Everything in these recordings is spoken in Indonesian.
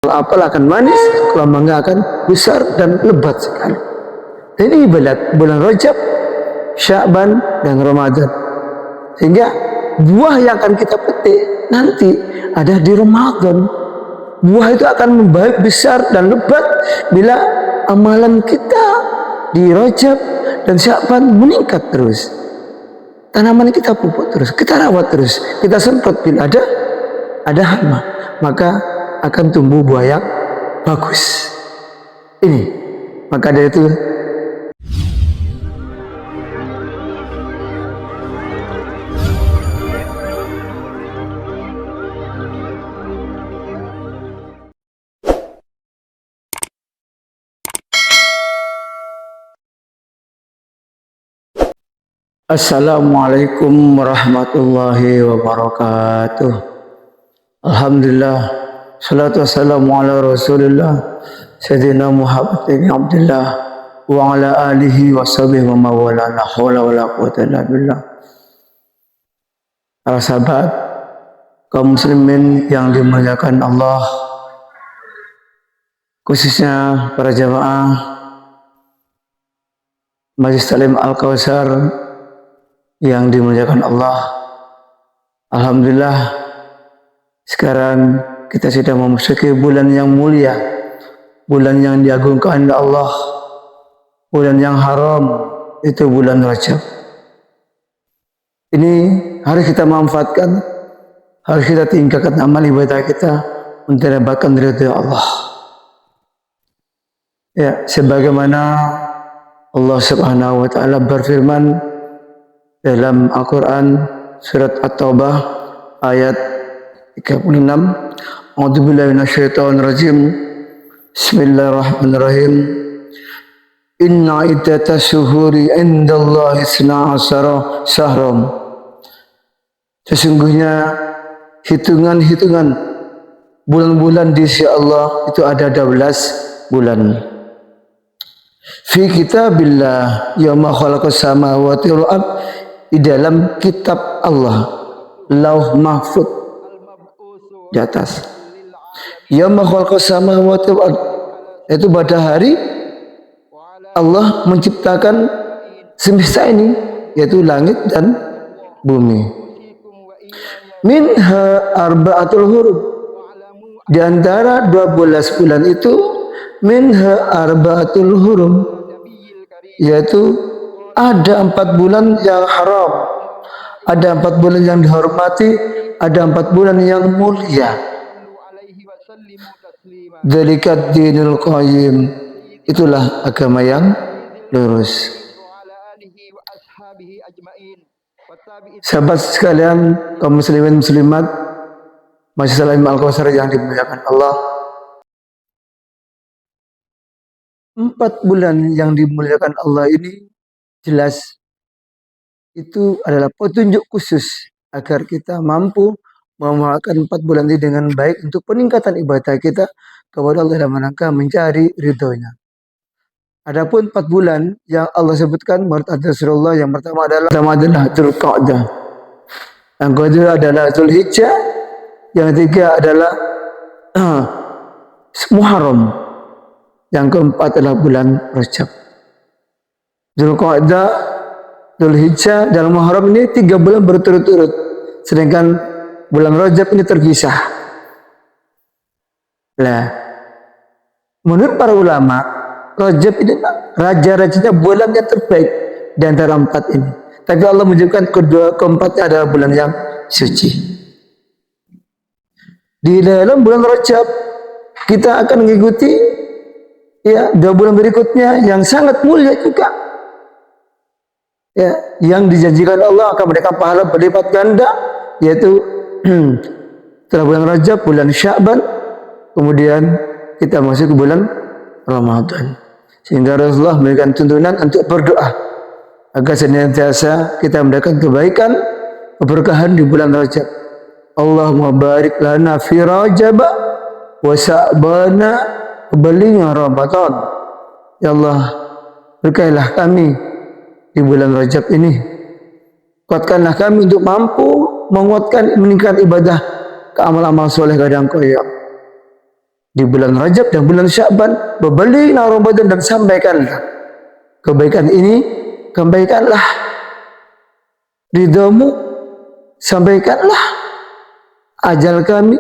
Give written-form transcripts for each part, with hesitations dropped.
Kalau apel akan manis, kalau mangga akan besar dan lebat sekali. Ini ibadat bulan Rajab, Sya'ban, dan Ramadan. Sehingga buah yang akan kita petik nanti ada di Ramadan. Buah itu akan membaik besar dan lebat bila amalan kita di Rajab dan Sya'ban meningkat terus. Tanaman kita pupuk terus, kita rawat terus, kita semprot bila ada hama, maka akan tumbuh buah yang bagus. Ini, maka dari itu Assalamualaikum warahmatullahi wabarakatuh. Alhamdulillah, salatu wassalamu ala rasulillah Sayyidina Muhammad bin Abdullah wa ala alihi wa sahbihi wa mawala, la hawla wa la quwwata illa billah. Para sahabat kaum muslimin yang dimuliakan Allah, khususnya para jamaah Majelis Taklim Al-Kautsar yang dimuliakan Allah. Alhamdulillah, sekarang kita sudah memasuki bulan yang mulia, bulan yang diagungkan oleh Allah, bulan yang haram, itu bulan Rajab. Ini harus kita manfaatkan, harus kita tingkatkan amal ibadah kita untuk mendapatkan ridha Allah. Ya, sebagaimana Allah Subhanahu wa taala berfirman dalam Al-Quran surat At-Taubah ayat 36, A'udzubillahi minasyaitonir rajim. Bismillahirrahmanirrahim. Inna iddatas syuhuri indallahi 12 syahram. Sesungguhnya hitungan-hitungan bulan-bulan di sisi Allah itu ada 12 bulan. Fi kitabillah yauma khalaqas samawati wal ard, di dalam kitab Allah, Lauh Mahfuz di atas. Yauma khalaqas samawati wal ard, itu pada hari Allah menciptakan semesta ini, yaitu langit dan bumi. Minha arba'atul hurum, di antara 12 bulan itu minha arba'atul hurum, yaitu ada 4 bulan yang haram, ada 4 bulan yang dihormati, ada 4 bulan yang mulia. Dzalikat dinul qayyim, itulah agama yang lurus. Sahabat sekalian, kaum muslimin muslimat, Majelis Taklim Al-Kautsar yang dimuliakan Allah, 4 bulan yang dimuliakan Allah ini jelas itu adalah petunjuk khusus agar kita mampu memanfaatkan 4 bulan ini dengan baik untuk peningkatan ibadah kita kepada Allah dalam rangka mencari ridhonya. Adapun 4 bulan yang Allah sebutkan menurut Rasulullah, yang pertama adalah Dzulqa'dah, yang kedua adalah Dzulhijjah, yang ketiga adalah Muharram, yang keempat adalah bulan Rajab. Dzulqa'dah, Dzulhijjah, dan Muharram ini 3 bulan berturut-turut, sedangkan bulan Rajab ini terpisah. Nah, menurut para ulama, Rajab ini raja-rajanya bulan yang terbaik di antara 4 ini. Tapi Allah menunjukkan keempatnya adalah bulan yang suci. Di dalam bulan Rajab kita akan mengikuti 2 bulan berikutnya yang sangat mulia juga. Ya, yang dijanjikan Allah akan memberikan pahala berlipat ganda, yaitu setelah bulan Rajab, bulan Sya'ban, kemudian kita masuk ke bulan Ramadan. Sehingga Rasulullah memberikan tuntunan untuk berdoa agar senantiasa kita mendapatkan kebaikan, keberkahan di bulan Rajab. Allahumma barik lana fi Rajab wa Sya'bana wa ballighna Ramadan. Ya Allah, berkailah kami di bulan Rajab ini. Kuatkanlah kami untuk mampu menguatkan, meningkatkan ibadah ke amal-amal soleh kepada Engkau ya. di bulan Rajab dan bulan Sya'ban, berbalik Ramadan dan sampaikanlah kebaikan ini, kebaikanlah ridhamu, sampaikanlah ajal kami,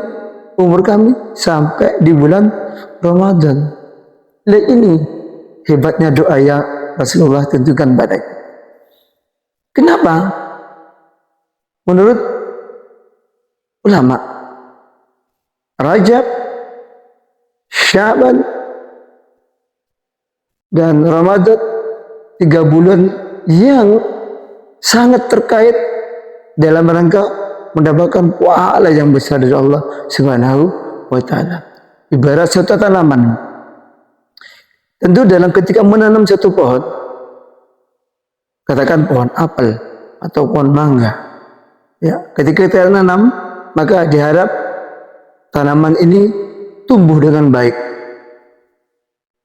umur kami sampai di bulan Ramadan. Lihat ini hebatnya doa yang Rasulullah tentukan pada kita. Kenapa? Menurut ulama, Rajab, Sya'ban, dan Ramadan 3 bulan yang sangat terkait dalam rangka mendapatkan pahala yang besar dari Allah Subhanahu wa Ta'ala. Ibarat satu tanaman. Tentu dalam ketika menanam satu pohon, katakan pohon apel atau pohon mangga, ya, ketika kita nanam, maka diharap tanaman ini tumbuh dengan baik,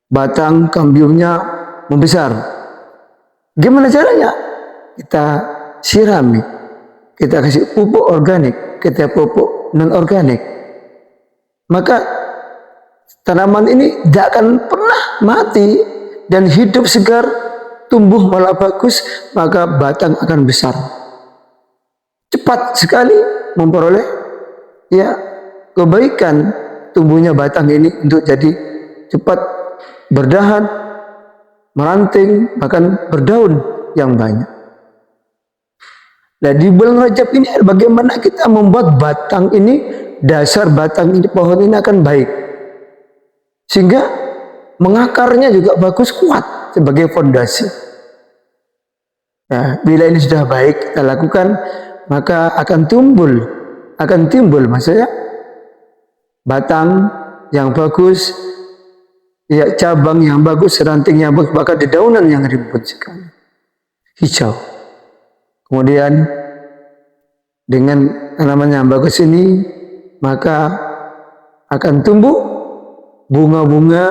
batang kambiumnya membesar. Gimana caranya? Kita sirami, kita kasih pupuk organik, kita pupuk non organik, maka tanaman ini tidak akan pernah mati dan hidup segar, tumbuh malah bagus, maka batang akan besar. Cepat sekali memperoleh ya kebaikan tumbuhnya batang ini untuk jadi cepat berdahan, meranting, bahkan berdaun yang banyak. Nah, di bulan Rajab ini bagaimana kita membuat batang ini, dasar batang ini, pohon ini akan baik, sehingga mengakarnya juga bagus, kuat sebagai fondasi. Nah, bila ini sudah baik kita lakukan, maka akan timbul maksudnya batang yang bagus, ya, cabang yang bagus, ranting yang bagus, bahkan dedaunan yang rimbun sekali, hijau. Kemudian dengan tanaman yang bagus ini, maka akan tumbuh bunga-bunga,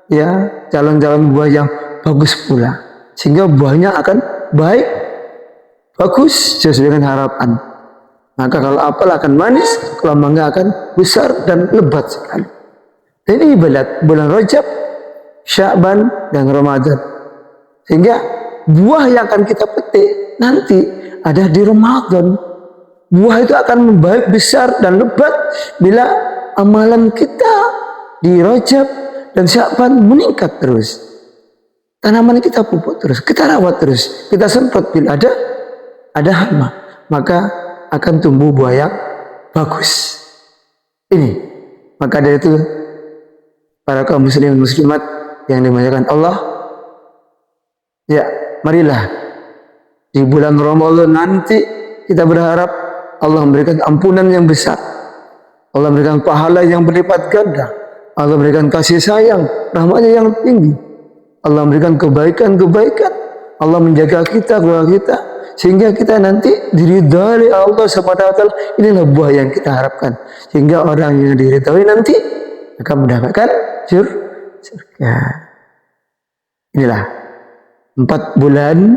ya, calon-calon buah yang bagus pula, sehingga buahnya akan baik, bagus sesuai dengan harapan. Maka kalau apel akan manis, kalau mangga akan besar dan lebat sekali. Ini ibadat bulan Rajab, Sya'ban, dan Ramadan. Sehingga buah yang akan kita petik nanti ada di Ramadan. Buah itu akan membaik besar dan lebat bila amalan kita di Rajab dan Sya'ban meningkat terus. Tanaman kita pupuk terus, kita rawat terus, kita semprot bila ada hama, maka akan tumbuh buah yang bagus. Ini, maka dari itu para kaum muslimin muslimat yang dimuliakan Allah, ya, marilah di bulan Ramadan nanti kita berharap Allah memberikan ampunan yang besar, Allah memberikan pahala yang berlipat ganda, Allah memberikan kasih sayang, rahmatnya yang tinggi, Allah memberikan kebaikan-kebaikan, Allah menjaga kita, keluarga kita, sehingga kita nanti diridhai Allah Subhanahu wa Ta'ala. Inilah buah yang kita harapkan, sehingga orang yang diridhai nanti akan mendapatkan surga. Inilah 4 bulan,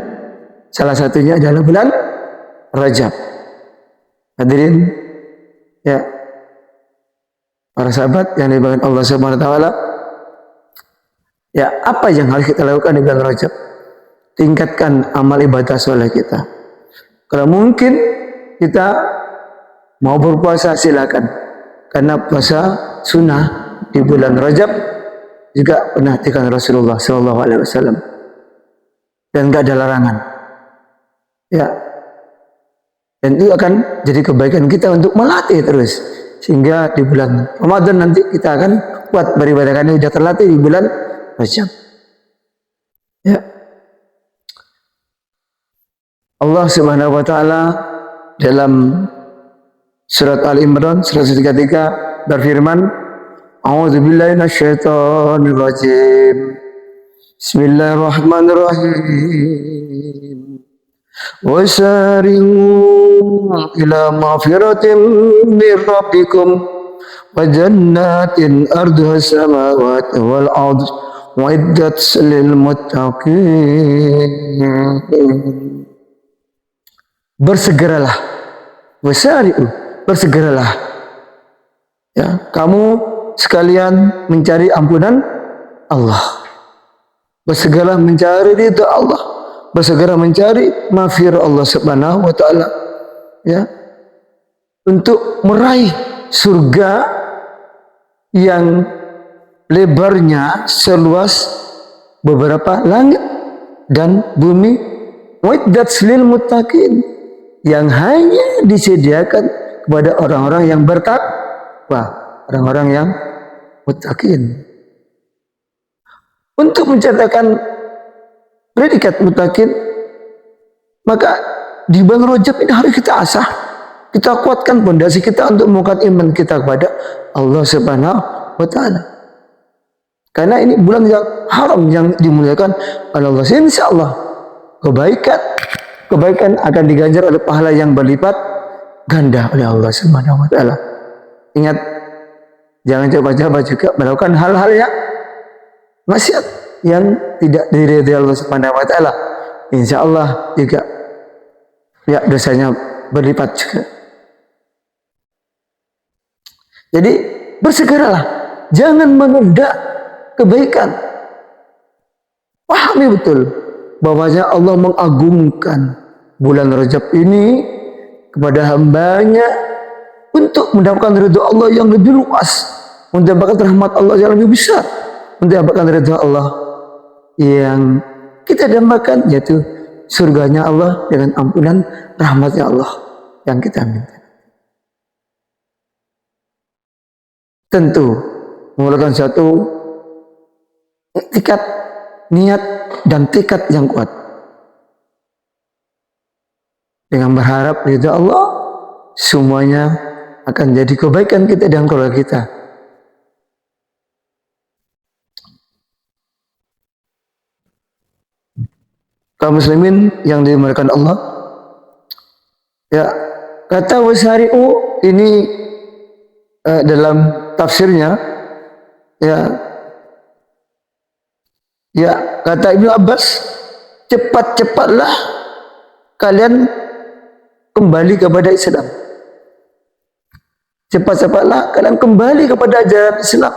salah satunya adalah bulan Rajab. Hadirin, ya, para sahabat yang dimuliakan Allah Subhanahu wa Ta'ala, ya, apa yang harus kita lakukan di bulan Rajab? Tingkatkan amal ibadah soleh kita. Kalau mungkin kita mau berpuasa, silakan, karena puasa sunnah di bulan Rajab juga pernah dilakukan Rasulullah SAW, dan nggak ada larangan, ya, dan itu akan jadi kebaikan kita untuk melatih terus, sehingga di bulan Ramadan nanti kita akan kuat beribadah karena sudah terlatih di bulan Rajab, ya. Allah Subhanahu wa Ta'ala dalam surat Al-Imran 133 berfirman, A'udzubillahi minasyaitonir rajim. Bismillahirrahmanirrahim. Wasari'u ila maghfiratin min rabbikum wa jannatin arduha samawati wal ardh uiddat lil muttaqin. Bersegeralah, wasari'u, bersegeralah, ya, kamu sekalian mencari ampunan Allah. Bersegera mencari ridha Allah, bersegera mencari maghfirah Allah Subhanahu wa taala, ya, untuk meraih surga yang lebarnya seluas beberapa langit dan bumi, muiddat lil muttaqin, yang hanya disediakan kepada orang-orang yang bertakwa, orang-orang yang muttaqin. Untuk mencatatkan predikat muttaqin, maka di bulan Rajab ini harus kita asah, kita kuatkan pondasi kita untuk mengangkat iman kita kepada Allah Subhanahu wa taala. Karena ini bulan yang haram, yang dimuliakan oleh Allah. Insyaallah kebaikan akan diganjar oleh pahala yang berlipat ganda oleh Allah Subhanahu wa taala. Ingat, jangan coba-coba juga melakukan hal-hal yang maksiat yang tidak diridhai Allah Subhanahu wa taala. Insyaallah juga ya dosanya berlipat juga. Jadi bersegeralah, jangan menunda kebaikan. Pahami betul bahwasanya Allah mengagungkan bulan Rajab ini kepada hambanya untuk mendapatkan ridha Allah yang lebih luas, mendapatkan rahmat Allah yang lebih besar, mendapatkan ridha Allah yang kita dambakan, yaitu surganya Allah dengan ampunan rahmatnya Allah yang kita minta. Tentu memerlukan satu iktikad, niat dan tekad yang kuat dengan berharap ridha Allah, semuanya akan jadi kebaikan kita dan keluarga kita. Kaum muslimin yang dimuliakan Allah, ya, kata wasari'u ini dalam tafsirnya, ya kata Ibnu Abbas, cepat-cepatlah kalian kembali kepada Islam. Cepat-cepatlah kalian kembali kepada ajaran Islam.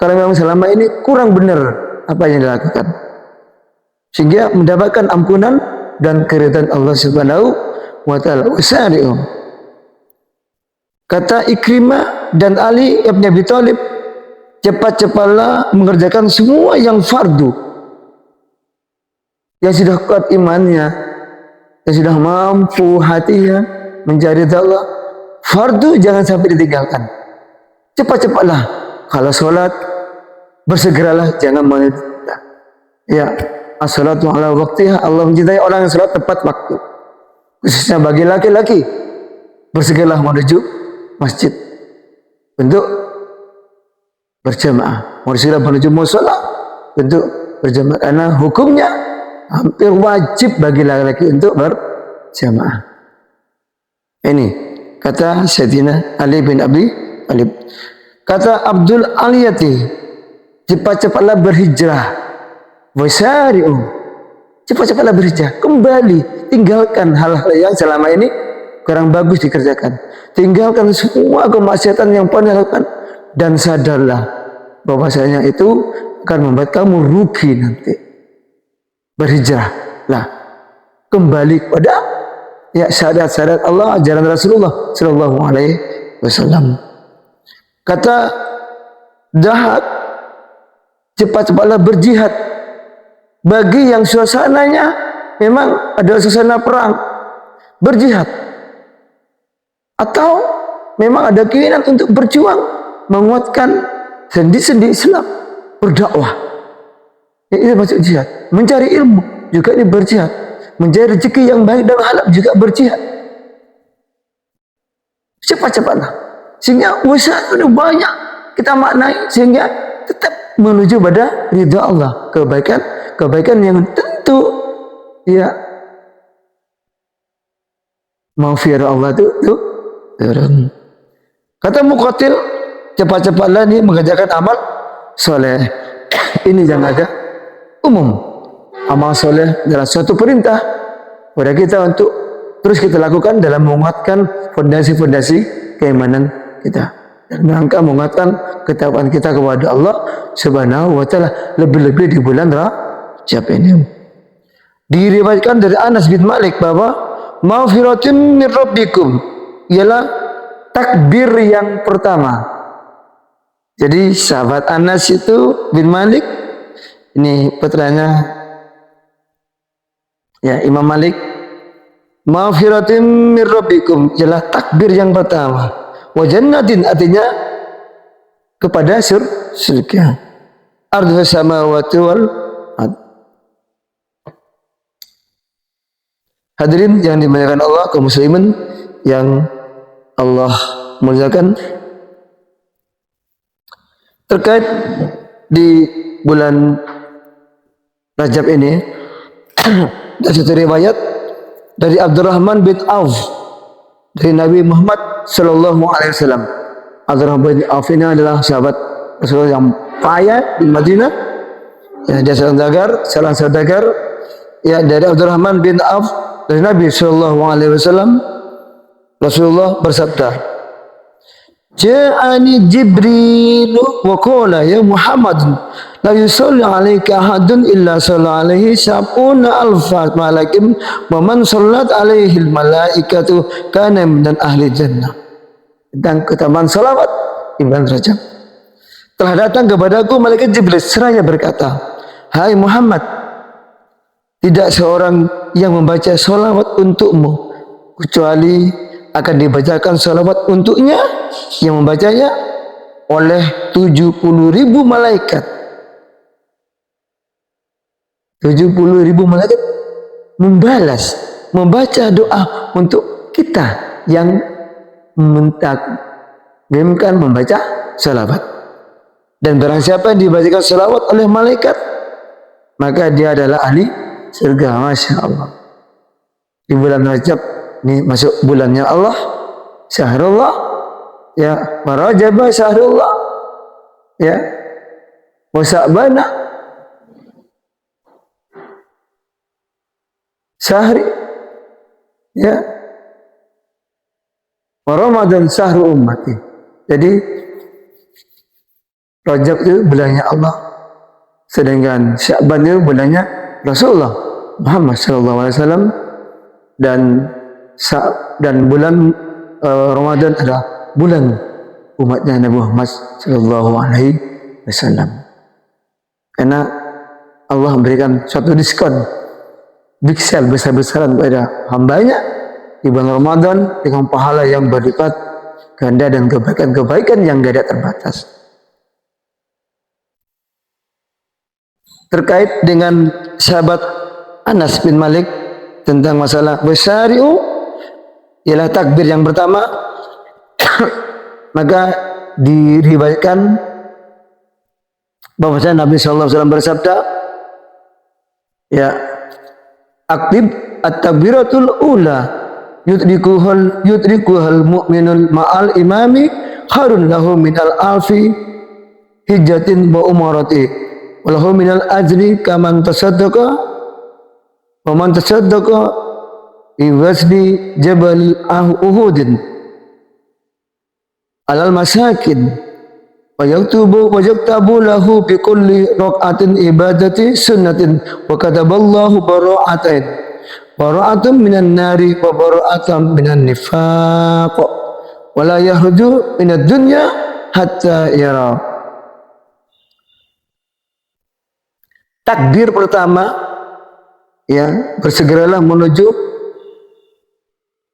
Kalau memang selama ini kurang benar apa yang dilakukan, sehingga mendapatkan ampunan dan keridhaan Allah Subhanahu wa taala. Wasari'u. Kata Ikrimah dan Ali ibn Abi Thalib, cepat-cepatlah mengerjakan semua yang fardu, yang sudah kuat imannya, yang sudah mampu hatinya mencari Allah. Fardu jangan sampai ditinggalkan. Cepat-cepatlah. Kalau sholat, bersegeralah, jangan menunda. Ya, as-salatu ala waqtiha. Allah mencintai orang yang sholat tepat waktu. Khususnya bagi laki-laki, bersegeralah menuju masjid untuk berjamaah. Bersegeralah menuju mushola untuk berjamaah, karena hukumnya hampir wajib bagi laki-laki untuk berjamaah. Ini kata Sayyidina Ali bin Abi Thalib. Kata Abdul Aliyati, cepat-cepatlah berhijrah. Wasari'u, cepat-cepatlah berhijrah, kembali, tinggalkan hal-hal yang selama ini kurang bagus dikerjakan, tinggalkan semua kemaksiatan yang pernah lakukan, dan sadarlah bahwasanya itu akan membuat kamu rugi nanti. Berhijrahlah, kembali kepada ya syariat-syariat Allah, ajaran Rasulullah sallallahu alaihi wasallam. Kata Dahak, cepat-cepatlah berjihad bagi yang suasananya memang ada suasana perang, berjihad, atau memang ada keinginan untuk berjuang menguatkan sendi-sendi Islam, berdakwah, ya, itu masuk jihad. Mencari ilmu juga ini berjihad, mencari rezeki yang baik dan halal juga berjihad. Cepat-cepatlah, sehingga usaha itu banyak kita maknai, sehingga tetap menuju pada ridha Allah, kebaikan yang tentu ya maghfirah Allah itu turun. Kata Muqatil, cepat-cepatlah ini mengerjakan amal soleh. Ini yang ada umum. Amal soleh adalah suatu perintah pada kita untuk terus kita lakukan dalam menguatkan fondasi-fondasi keimanan kita. dan rangka menguatkan ketakwaan kita kepada Allah Subhanahu wa taala, lebih-lebih di bulan Rajab ini. Diriwayatkan dari Anas bin Malik bahwa maghfiratun min rabbikum ialah takbir yang pertama. Jadi sahabat Anas itu bin Malik, ini putranya ya Imam Malik, maghfiratun min rabbikum ialah takbir yang pertama. Wa jannatin artinya kepada surga. Ardhus samawati wal ardh. Hadirin yang dimuliakan Allah, kaum muslimin yang Allah muliakan, terkait di bulan Rajab ini ada satu riwayat dari Abdurrahman bin Auf dari Nabi Muhammad sallallahu alaihi wasallam. Abdurrahman bin Auf ini adalah sahabat Rasulullah yang kaya di Madinah. Ya, dia seorang saudagar. Ya, dari Abdurrahman bin Auf dari Nabi sallallahu alaihi wasallam, Rasulullah bersabda, "Ja'ani Jibril wa qala ya Muhammad la yusalli 'alaika ahadun illa shalla 'alaihi sab'una alfa malakin wa man sallat 'alaihi al malaikatu kana min ahli jannah." Dan keutamaan salawat di bulan Rajab. Telah datang kepadaku malaikat Jibril seraya berkata, "Hai Muhammad, tidak seorang yang membaca salawat untukmu kecuali akan dibacakan salawat untuknya yang membacanya oleh 70.000 malaikat. 70.000 malaikat membaca doa untuk kita yang mentakbirkan membaca salawat. Dan barang siapa yang dibacakan salawat oleh malaikat, maka dia adalah ahli surga." Masya Allah. Di bulan Rajab ini masuk bulannya Allah, syahrullah, ya, Rajab syahrullah, ya, wa Sya'bana syahri, ya, wa Ramadan syahru ummati. Jadi Rajab itu bulannya Allah, sedangkan Sya'ban itu bulannya Rasulullah Muhammad sallallahu alaihi wasallam, dan bulan Ramadan adalah bulan umatnya Nabi Muhammad sallallahu alaihi wasallam. Karena Allah memberikan suatu diskon big sale besar-besaran kepada hambanya di bulan Ramadan dengan pahala yang berlipat ganda dan kebaikan-kebaikan yang tidak terbatas. Terkait dengan sahabat Anas bin Malik tentang masalah besyari'u ialah takbir yang pertama, maka diriwayatkan bahwasanya Nabi sallallahu alaihi wasallam bersabda, ya, aktib at-takbiratul ula yudrikuhal mu'minul ma'al imami kharun lahu minal alfi hijjatin wa umarati walahu minal ajri kaman tasaddaqa wa man tasaddaqa bi wasdi jabal uhudin alal masakin wa yaktabu lahu bi kulli raq'atin ibadati sunnatin wa kataballahu bara'atun minan nari wa bara'atan minan nifaq wa la yahruju minad dunya hatta yara. Takbir pertama, ya, bersegeralah menuju,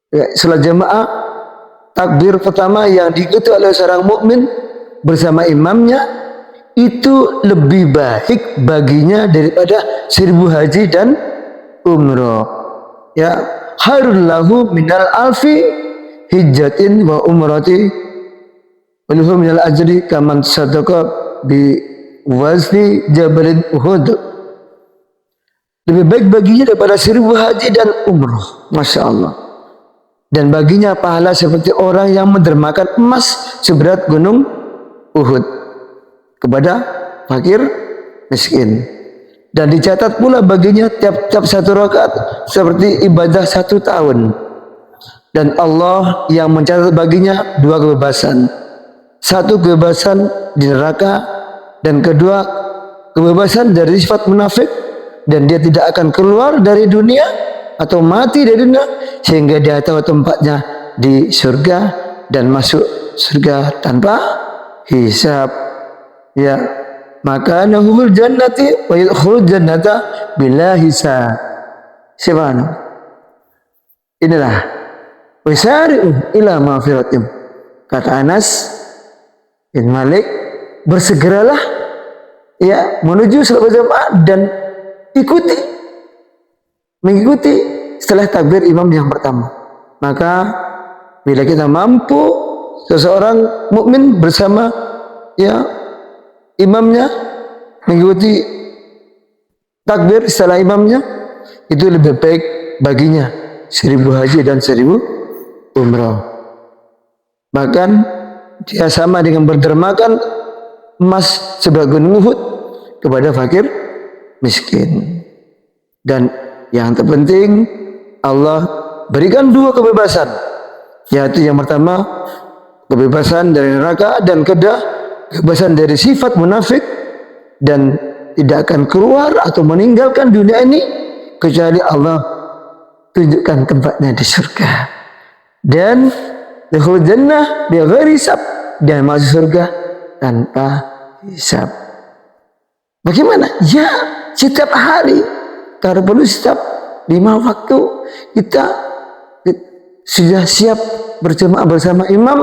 ya, salat jamaah. Takbir pertama yang diikuti oleh seorang mukmin bersama imamnya itu lebih baik baginya daripada 1000 haji dan umrah. Ya, khairul lahu minal alfi hijjatin wa umrati wa lahu minal ajri kaman sadaqa bi wazni jabalin Uhud. Lebih baik baginya daripada 1000 haji dan umrah. Masya Allah. Dan baginya pahala seperti orang yang mendermakan emas seberat gunung Uhud kepada fakir miskin. Dan dicatat pula baginya tiap-tiap 1 rakaat seperti ibadah 1 tahun. Dan Allah yang mencatat baginya 2 kebebasan. Satu, kebebasan di neraka, dan kedua, kebebasan dari sifat munafik, dan dia tidak akan keluar dari dunia atau mati dari dunia sehingga dia tahu tempatnya di surga dan masuk surga tanpa hisab. Ya, maka nahul jannati wa yadkhulul jannata bila hisab. Siapa? Inilah wasari'u ila maghfiratin. Kata Anas bin Malik, bersegeralah ya menuju salat berjamaah dan mengikuti setelah takbir imam yang pertama. Maka bila kita mampu, seseorang mukmin bersama ya imamnya, mengikuti takbir setelah imamnya, itu lebih baik baginya 1000 haji dan 1000 umrah. Bahkan dia sama dengan berdermakan emas seberat gunung Uhud kepada fakir miskin. Dan yang terpenting, Allah berikan 2 kebebasan, yaitu yang pertama kebebasan dari neraka, dan kedua kebebasan dari sifat munafik, dan tidak akan keluar atau meninggalkan dunia ini kecuali Allah tunjukkan tempatnya di surga. Dan dukhul jannah bi ghairi hisab, dan masuk surga tanpa hisab. Bagaimana? Ya, setiap hari, kalau perlu setiap 5 waktu kita sudah siap berjemaah bersama imam,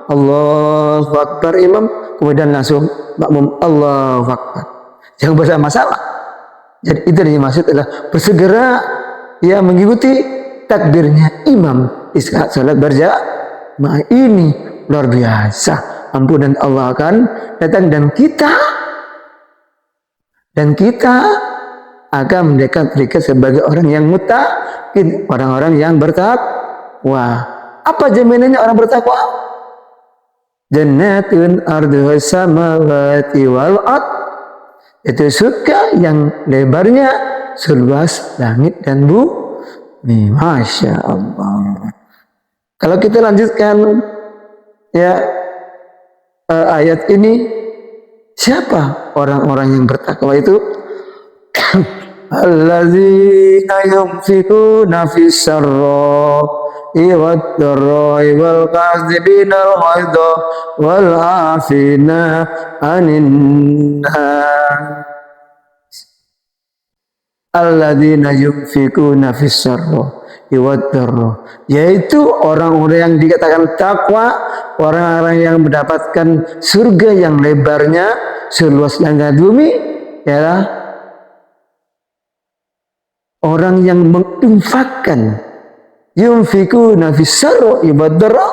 Allahu Akbar imam, kemudian langsung makmum Allahu Akbar. Jangan bersama-sama. Jadi itu yang dimaksud adalah bersegera ya mengikuti takbirnya imam di saat salat berjamaah. Ini luar biasa. Ampunan Allah akan datang, dan kita akan mendekat sebagai orang yang muttaqin, orang-orang yang bertakwa. Apa jaminannya orang bertakwa? Jannatun arduha samawati wal ard, itu surga yang lebarnya seluas langit dan bumi. Masya Allah. Kalau kita lanjutkan ya ayat ini, siapa orang-orang yang bertakwa itu? Alladzina yunfikuna fis sarra'i wad dharra'i wal kazibina al ghaidha wal 'afina 'anil nas. Alladzina yunfikuna fis sarra'i wad dharra, yaitu orang-orang yang dikatakan takwa, orang-orang yang mendapatkan surga yang lebarnya seluas langit bumi, ialah orang yang menginfakkan, yunfikuna fis sarra'i wad dharra,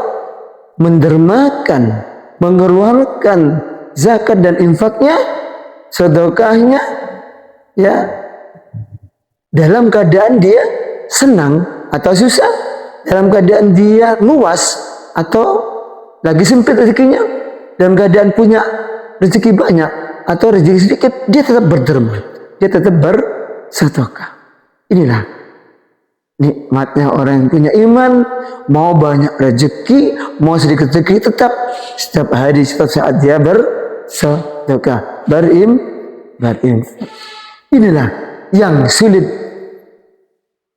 mendermakan, mengeluarkan zakat dan infaknya, sedekahnya ya, dalam keadaan dia senang atau susah, dalam keadaan dia luas atau lagi sempit rezekinya, dalam keadaan punya rezeki banyak atau rezeki sedikit, dia tetap berderma, dia tetap bersedekah. Inilah nikmatnya orang yang punya iman. Mau banyak rezeki, mau sedikit rezeki, tetap setiap hari, setiap saat dia bersedekah, berinfak. Inilah yang sulit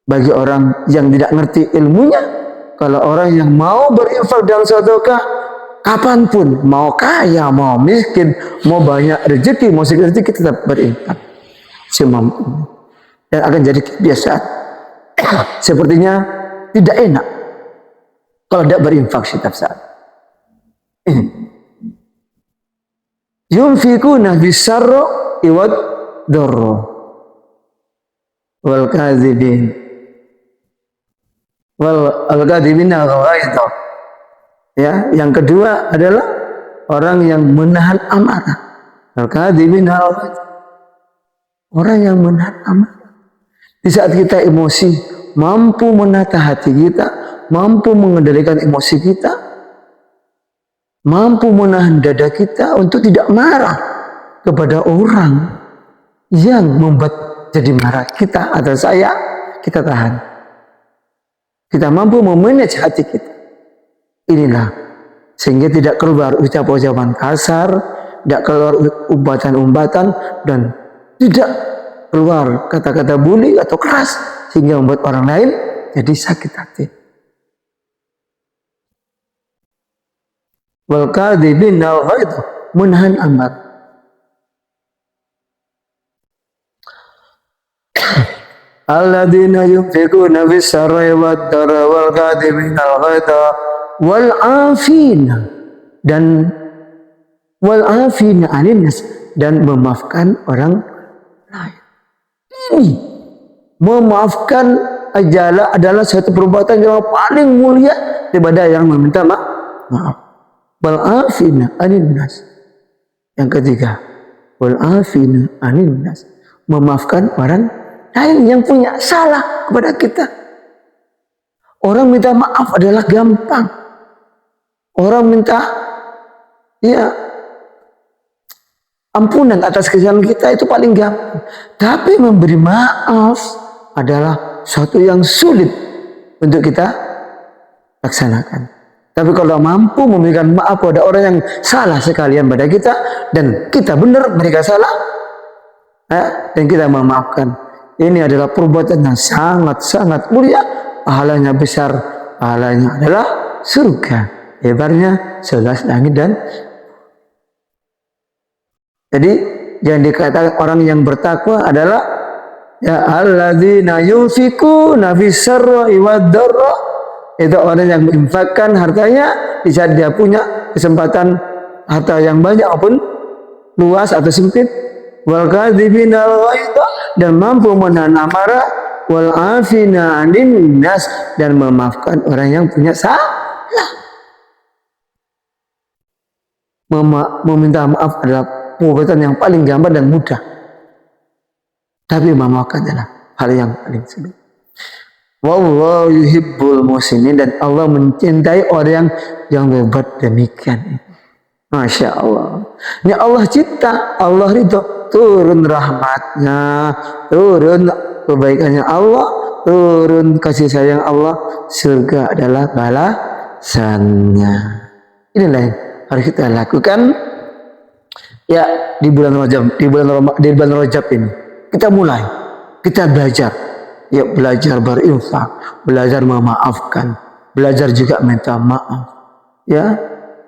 bagi orang yang tidak ngerti ilmunya. Kalau orang yang mau berinfak dalam sedekah, kapanpun, mau kaya, mau miskin, mau banyak rezeki, mau sedikit rezeki, tetap berinfak semampunya, dan akan jadi kebiasaan. Sepertinya tidak enak kalau tidak berinfak setiap saat. Yunfikuna bisarra'i wad dharra wal kadzibin al ghaidha. Ya, yang kedua adalah orang yang menahan amarah. Al kadzibin al ghaidha, orang yang menahan amarah. Di saat kita emosi, mampu menata hati kita, mampu mengendalikan emosi kita, mampu menahan dada kita untuk tidak marah kepada orang yang membuat jadi marah kita atau saya, kita tahan. Kita mampu memanage hati kita. Inilah sehingga tidak keluar ucapan-ucapan kasar, tidak keluar umbatan-umbatan, dan tidak keluar kata-kata bully atau keras sehingga membuat orang lain jadi sakit hati. Wal kadhibin al-ghaidh, menahan amarah. Alladzina yunfiquna fis sarri wad dharra wal kadhibin al-ghaidh wal afina, dan wal afina 'anil nas, dan memaafkan orang lain. Ini memaafkan adalah suatu perbuatan yang paling mulia daripada yang meminta maaf. Wal afina 'anil nas. Yang ketiga, wal afina 'anil nas, memaafkan orang lain yang punya salah kepada kita. Orang minta maaf adalah gampang. Orang minta ampunan atas kesalahan kita itu paling gampang. Tapi memberi maaf adalah suatu yang sulit untuk kita laksanakan. Tapi kalau mampu memberikan maaf pada orang yang salah sekalian pada kita, dan kita benar, mereka salah, dan kita memaafkan, ini adalah perbuatan yang sangat-sangat mulia. Pahalanya besar, pahalanya adalah surga. Lebarnya 11 langit dan. Jadi yang dikatakan orang yang bertakwa adalah alladzina yunfiquna fis sarri wad dharra, itu orang yang menginfakkan hartanya di saat dia punya kesempatan harta yang banyak maupun luas atau sempit. Wal kadhibina al-ghaidh, dan mampu menahan amarah. Wal afina 'anil nas, dan memaafkan orang yang punya salah. Meminta maaf adalah perbuatan yang paling gampang dan mudah. Tapi memaafkan adalah hal yang paling sulit. Wallahu yuhibbul muhsinin, dan Allah mencintai orang yang berbuat demikian. Masya Allah. Ini Allah cinta, Allah ridho, turun rahmatnya, turun kebaikannya Allah, turun kasih sayang Allah, surga adalah balasannya. Inilah yang harus kita lakukan di bulan Rajab, di bulan Rajab ini. Kita mulai, kita belajar, belajar berinfak, belajar memaafkan, belajar juga minta maaf,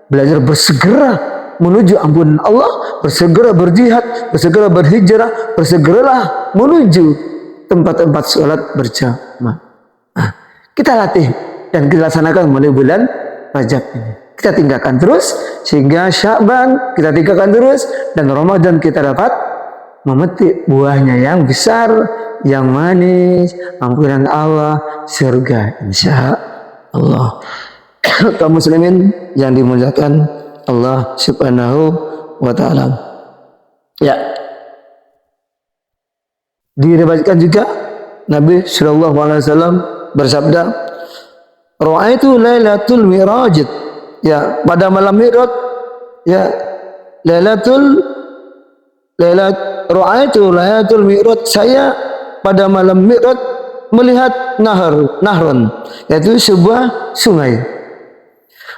belajar bersegera menuju ampunan Allah, bersegera berjihad, bersegera berhijrah, bersegeralah menuju tempat-tempat sholat berjamaah. Kita latih dan kita laksanakan mulai bulan Rajab ini. Kita tinggalkan terus sehingga Sya'ban kita tinggalkan terus, dan Ramadan kita dapat memetik buahnya yang besar, yang manis, ampunan Allah, surga insya Allah. Kaum muslimin yang dimuliakan Allah Subhanahu wa taala. Diriwayatkan juga Nabi sallallahu alaihi wasallam bersabda, "Ra'aitu lailatul miraj." Pada malam Mi'raj, ra'aitu lailatul mi'raj, saya pada malam Mi'raj melihat nahrun, yaitu sebuah sungai.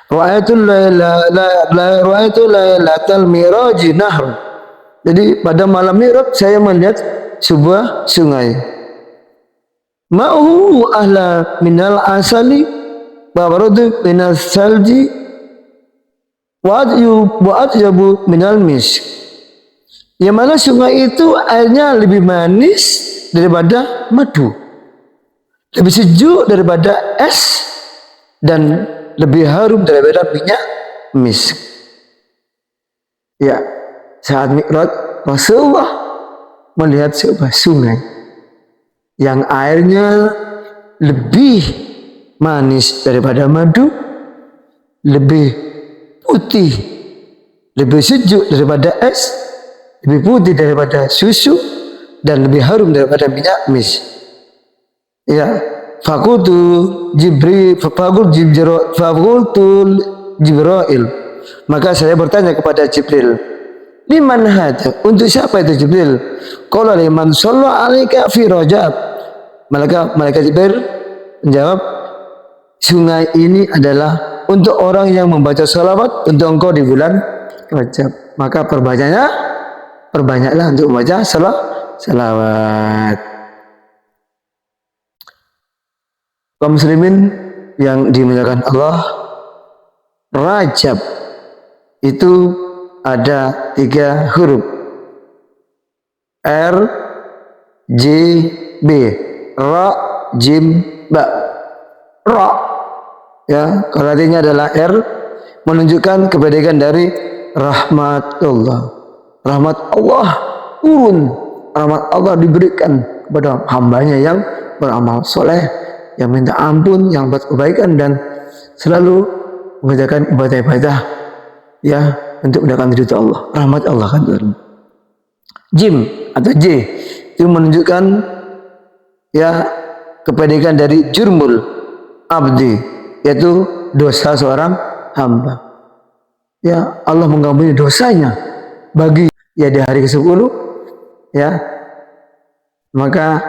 Ra'aitu lailatul mi'raj nahr. Jadi pada malam Mi'raj saya melihat sebuah sungai. Ma'uhu ahla minal asali wa baradu minal salji wa atyabu minal misk. Yang mana sungai itu airnya lebih manis daripada madu, lebih sejuk daripada es, dan lebih harum daripada minyak misk. Saat Mi'raj, Rasulullah melihat sebuah sungai yang airnya lebih manis daripada madu, lebih putih, lebih sejuk daripada es, lebih putih daripada susu, dan lebih harum daripada minyak misk. Fakultu Jibril, maka saya bertanya kepada Jibril, liman hadza, untuk siapa itu Jibril? Qala liman shalla alaika fi Rajab. Malaikat Jibril menjawab, sungai ini adalah untuk orang yang membaca salawat untuk engkau di bulan Rajab. Maka perbanyaklah untuk membaca salawat. Kaum muslimin yang dimuliakan Allah, Rajab itu ada 3 huruf. R, J, B. Ra, Jim, Ba. Ra, ya, kalau artinya adalah R, menunjukkan kebaikan dari rahmatullah. Rahmat Allah turun, rahmat Allah diberikan kepada hambanya yang beramal soleh, yang minta ampun, yang buat kebaikan dan selalu mengerjakan ibadah-ibadah ya untuk mendapatkan ridha Allah. Rahmat Allah kan turun. Jim atau J itu menunjukkan ya kepedikan dari jurmul abdi, yaitu dosa seorang hamba. Ya, Allah mengampuni dosanya bagi ya di hari ke-10 ya. Maka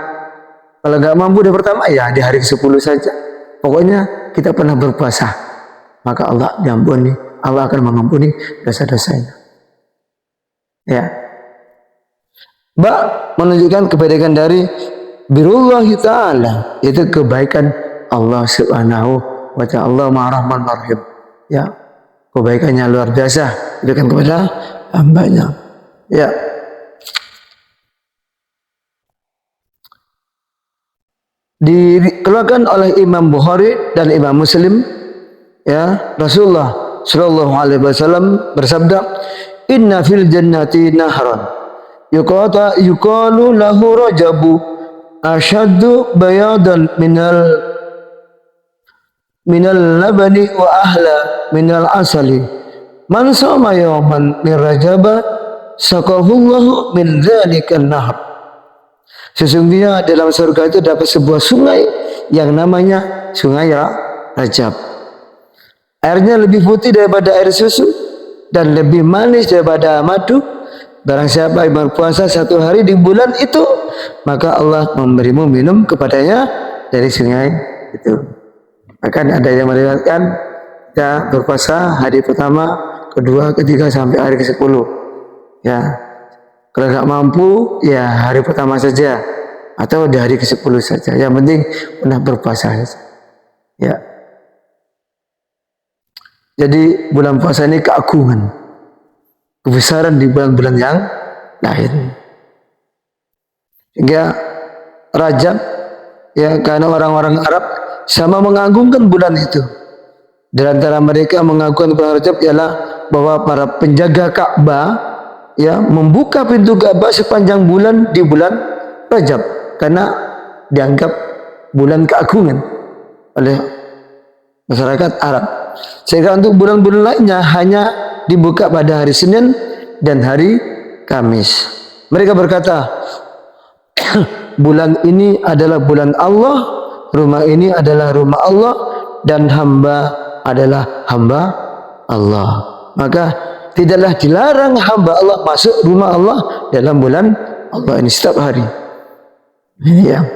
kalau nggak mampu di pertama ya di hari ke-10 saja. Pokoknya kita pernah berpuasa, maka Allah diampuni, Allah akan mengampuni dosa-dosanya. Ya. Menunjukkan kebaikan dari birullahi ta'ala, yaitu kebaikan Allah subhanahu wa ta'ala, Maha-Rahman Rahim. Ya, kebaikannya luar biasa berikan kepada hambanya. Ya. Dikeluarkan oleh Imam Bukhari dan Imam Muslim ya, Rasulullah sallallahu alaihi wasallam bersabda, inna fil jannati nahran yuqalu lahu rajabu ashaddu bayadan minal labani wa ahla minal asali man sama yawman min rajaba saqahullahu min dzalikal nahr. Sesungguhnya dalam surga itu dapat sebuah sungai yang namanya Sungai Rajab. Airnya lebih putih daripada air susu dan lebih manis daripada madu. Barang siapa yang berpuasa 1 hari di bulan itu, maka Allah memberimu minum kepadanya dari sungai itu. Akan ada yang meriwayatkan kita berpuasa hari pertama, kedua, ketiga sampai hari ke-10. Ya. Kalau nggak mampu, ya hari pertama saja atau di hari ke-10 saja. Yang penting pernah berpuasa saja. Ya. Jadi bulan puasa ini keagungan, kebesaran di bulan-bulan yang lain. Hingga Rajab, ya karena orang-orang Arab sama mengagungkan bulan itu. Di antara mereka mengagungkan bulan Rajab ialah bahwa para penjaga Ka'bah ya membuka pintu Ka'bah sepanjang bulan di bulan Rajab karena dianggap bulan keagungan oleh masyarakat Arab. Sehingga untuk bulan-bulan lainnya hanya dibuka pada hari Senin dan hari Kamis. Mereka berkata, bulan ini adalah bulan Allah, rumah ini adalah rumah Allah, dan hamba adalah hamba Allah. Maka tidaklah dilarang hamba Allah masuk rumah Allah dalam bulan Allah ini setiap hari. Ya.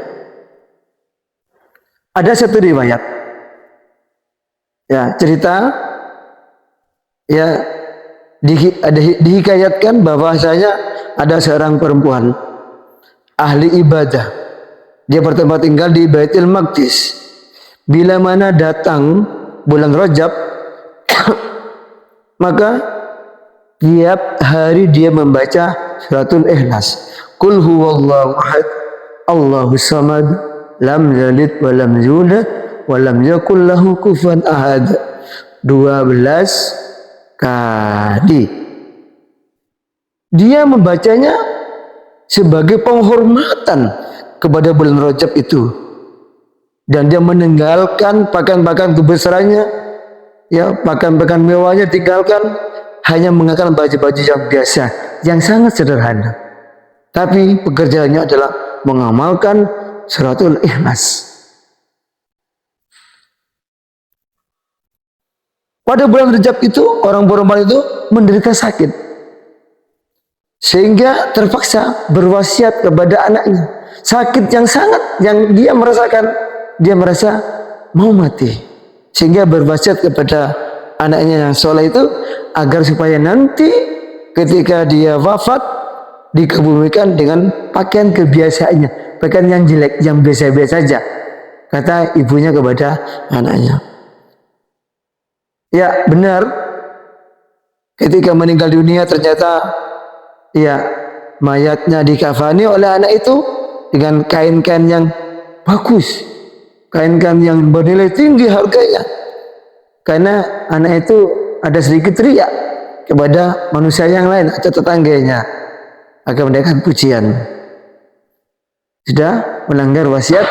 Ada satu riwayat, ya cerita, ya dihikayatkan bahwasanya ada seorang perempuan ahli ibadah. Dia bertempat tinggal di Baitul Maqdis. Bila mana datang bulan Rajab, maka tiap hari dia membaca suratul Ikhlas. Qul huwallahu ahad, Allahus samad, lam yalid wa lam yulad wa lam yakul lahu kufuwan ahad. 12 kali. Dia membacanya sebagai penghormatan kepada bulan Rajab itu. Dan dia meninggalkan pakaian-pakaian kebesarannya, ya, pakaian-pakaian mewahnya tinggalkan, hanya mengenakan baju-baju yang biasa, yang sangat sederhana. Tapi pekerjaannya adalah mengamalkan suratul Ikhlas. Pada bulan Rajab itu, orang perempuan itu menderita sakit. Sehingga terpaksa berwasiat kepada anaknya. Sakit yang sangat, yang dia merasakan, dia merasa mau mati. sehingga berwasiat kepada anaknya yang soleh itu agar supaya nanti ketika dia wafat dikebumikan dengan pakaian kebiasaannya, pakaian yang jelek, yang biasa-biasa saja, kata ibunya kepada anaknya. Ya benar, ketika meninggal dunia ternyata ya mayatnya dikafani oleh anak itu dengan kain-kain yang bagus, kain-kain yang bernilai tinggi harganya, karena anak itu ada sedikit riak kepada manusia yang lain atau tetangganya agar mendapatkan pujian, sudah melanggar wasiat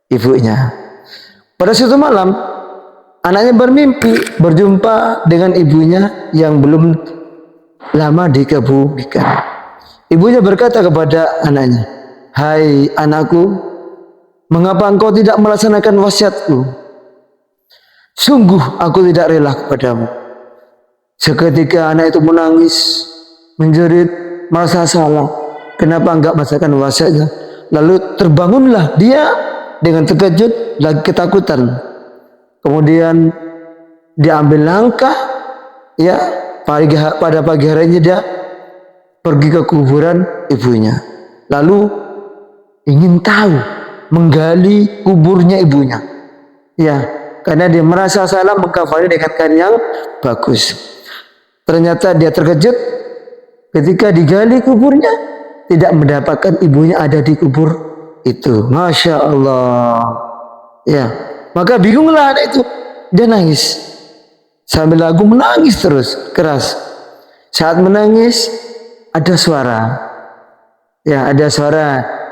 ibunya. Pada suatu malam anaknya bermimpi berjumpa dengan ibunya yang belum lama dikebumikan. Ibunya berkata kepada anaknya, "Hai anakku, mengapa engkau tidak melaksanakan wasiatku? Sungguh aku tidak rela kepadamu." Seketika anak itu menangis, menjerit, merasa salah. Kenapa enggak melaksanakan wasiatnya? Lalu terbangunlah dia dengan terkejut dan ketakutan. Kemudian dia ambil langkah, ya pada pagi harinya dia pergi ke kuburan ibunya. Lalu ingin tahu, menggali kuburnya ibunya. Ya, karena dia merasa salah mengkafani dengan kain yang bagus. Ternyata dia terkejut ketika digali kuburnya, tidak mendapatkan ibunya ada di kubur itu. Masya Allah. Ya, maka bingunglah anak itu. Dia nangis. Sambil lagu menangis terus, keras. Saat menangis, ada suara. Ya, ada suara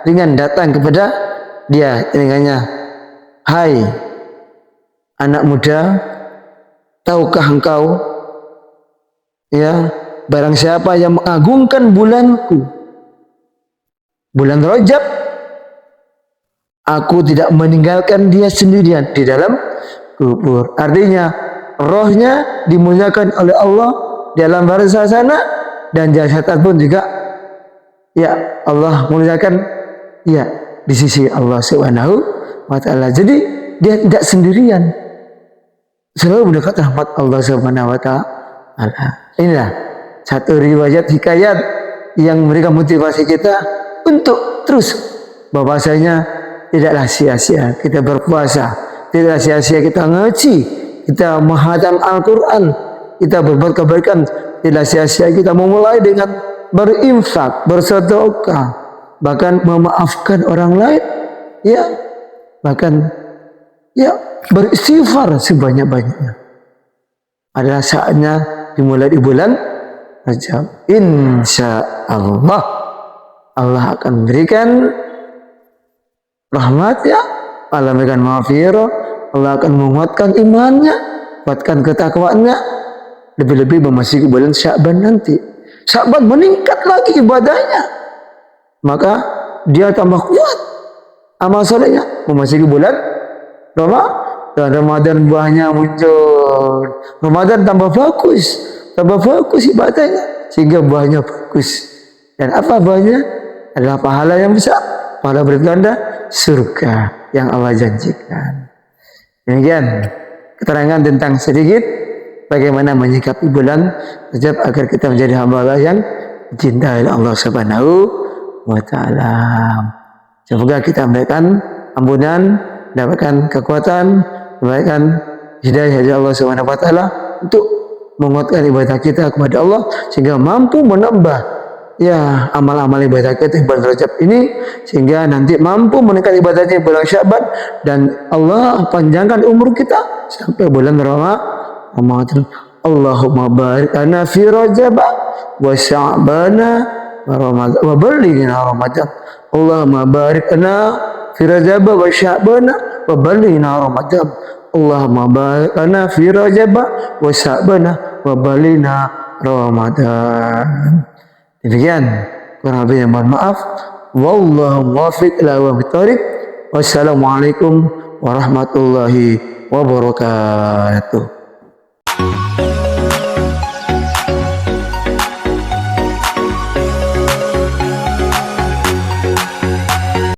ringan datang kepada dia. Telinganya. "Hai, anak muda, tahukah engkau, ya, barang siapa yang mengagungkan bulanku, bulan Rajab, aku tidak meninggalkan dia sendirian di dalam kubur." Artinya rohnya dimuliakan oleh Allah di alam barzah sana, dan jasad pun juga ya Allah muliakan ya di sisi Allah Subhanahu wa taala. Jadi dia tidak sendirian, selalu mendapat rahmat Allah Subhanahu wa taala. Inilah satu riwayat hikayat yang memberikan motivasi kita untuk terus bahwasanya tidaklah sia-sia kita berpuasa, tidaklah sia-sia kita ngaji, kita menghafal Al-Quran, kita berbuat kebaikan, tidaklah sia-sia kita memulai dengan berinfak, bersedekah, bahkan memaafkan orang lain, ya, bahkan ya beristighfar sebanyak-banyaknya. Adalah saatnya dimulai di bulan Rajab. Insya Allah Allah akan memberikan rahmatnya, Allah memberikan maghfirah, Allah akan menguatkan imannya, kuatkan ketakwaannya, lebih-lebih memasuki bulan Sya'ban nanti. Sya'ban meningkat lagi ibadahnya, maka dia tambah kuat amal solehnya. Memasuki bulan Ramadan buahnya muncul, Ramadan tambah bagus ibadahnya sehingga buahnya bagus. Dan apa buahnya? Adalah pahala yang besar, pahala bertanda surga yang Allah janjikan. Demikian keterangan tentang sedikit bagaimana menyikapi bulan Rajab agar kita menjadi hamba Allah yang dicintai oleh Allah Subhanahu wa taala. Semoga kita memberikan ampunan, mendapatkan kekuatan, mendapatkan hidayah dari Allah Subhanahu wa taala untuk menguatkan ibadah kita kepada Allah sehingga mampu menambah ya amal-amal ibadah kita di bulan Rajab ini, sehingga nanti mampu meningkatkan ibadahnya bulan Sya'ban, dan Allah panjangkan umur kita sampai bulan Ramadan. Allahumma barik lana fi Rajab wa Sya'ban wa Ramadan wa ballighna Ramadan. Allahumma barik lana fi Rajab wa Sya'ban wa ballighna Ramadan. Allahumma barik lana fi Rajab wa Sya'ban wa ballighna Ramadan. Demikian, kurang lebihnya mohon maaf. Wallahu muwaffiq ila aqwamit thoriq. Wassalamualaikum warahmatullahi wabarakatuh.